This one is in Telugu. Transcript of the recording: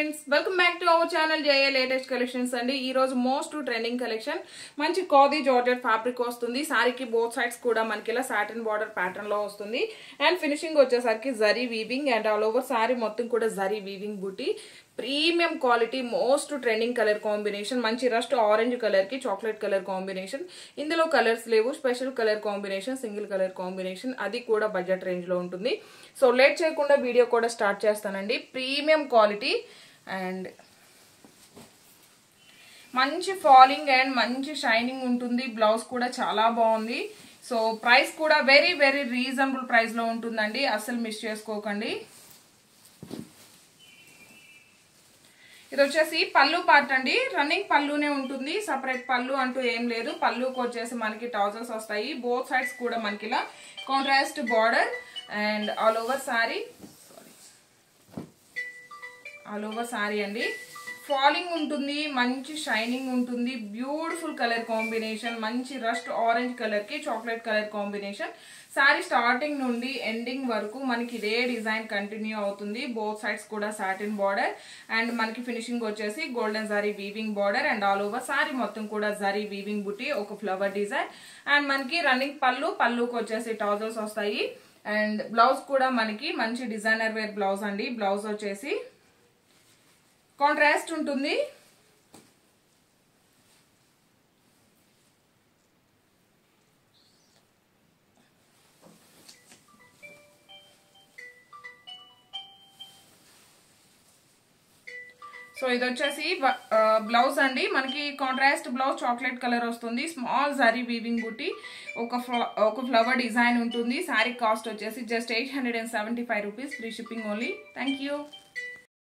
Friends welcome back to our channel J A latest collections అండి. ఈ రోజు మోస్ట్ ట్రెండింగ్ కలెక్షన్ మంచి ఖాదీ జార్జెట్ ఫ్యాబ్రిక్ వస్తుంది. సారీకి బోత్ సైడ్స్ కూడా మనకి ఇలా సాటిన్ బార్డర్ ప్యాటర్న్ లో వస్తుంది. అండ్ ఫినిషింగ్ వచ్చేసరికి zari weaving and all over sari మొత్తం కూడా zari weaving buti. Premium quality most trending colour combination, మంచి రస్ట్ ఆరెంజ్ కలర్ కి చాక్లెట్ కలర్ కాంబినేషన్. ఇందులో కలర్స్ లేవు, special colour combination, single colour combination, అది కూడా బడ్జెట్ రేంజ్ లో ఉంటుంది. సో లేట్ చేయకుండా వీడియో కూడా స్టార్ట్ చేస్తానండి. ప్రీమియం క్వాలిటీ అండ్ మంచి ఫాలింగ్ అండ్ మంచి షైనింగ్ ఉంటుంది. బ్లౌజ్ కూడా చాలా బాగుంది. సో ప్రైస్ కూడా వెరీ వెరీ రీజనబుల్ ప్రైస్ లో ఉంటుందండి, అసలు మిస్ చేసుకోకండి. ఇది వచ్చేసి పళ్ళు పార్ట్ అండి, రన్నింగ్ పళ్ళునే ఉంటుంది, సపరేట్ పళ్ళు అంటూ ఏం లేదు. పళ్ళుకి వచ్చేసి మనకి ట్రౌజర్స్ వస్తాయి. బోత్ సైడ్స్ కూడా మనకి ఇలా contrast border and all over sorry అండి. ఫాలింగ్ ఉంటుంది, మంచి షైనింగ్ ఉంటుంది, బ్యూటిఫుల్ కలర్ కాంబినేషన్, మంచి రస్ట్ ఆరెంజ్ కలర్ కి chocolate colour combination. Sorry starting నుండి ఎండింగ్ వరకు మనకి ఇదే డిజైన్ కంటిన్యూ అవుతుంది. బోత్ సైడ్స్ కూడా సాటిన్ బార్డర్ అండ్ మనకి ఫినిషింగ్ వచ్చేసి golden zari weaving border and all over sari మొత్తం కూడా జరీ వీవింగ్ బుట్టి, ఒక ఫ్లవర్ డిజైన్ అండ్ మనకి రన్నింగ్ పళ్ళుకి వచ్చేసి ట్రౌజర్స్ వస్తాయి. అండ్ బ్లౌజ్ కూడా మనకి మంచి డిజైనర్ వేర్ బ్లౌజ్ అండి. బ్లౌజ్ వచ్చేసి కాంట్రాస్ట్ ఉంటుంది. సో ఇది వచ్చేసి బ్లౌజ్ అండి, మనకి కాంట్రాస్ట్ బ్లౌజ్ చాక్లెట్ కలర్ వస్తుంది. స్మాల్ జరీ వీవింగ్ బుట్టి, ఒక ఫ్లవర్ డిజైన్ ఉంటుంది. సారీ కాస్ట్ వచ్చేసి just 875 rupees, free shipping only. Thank you.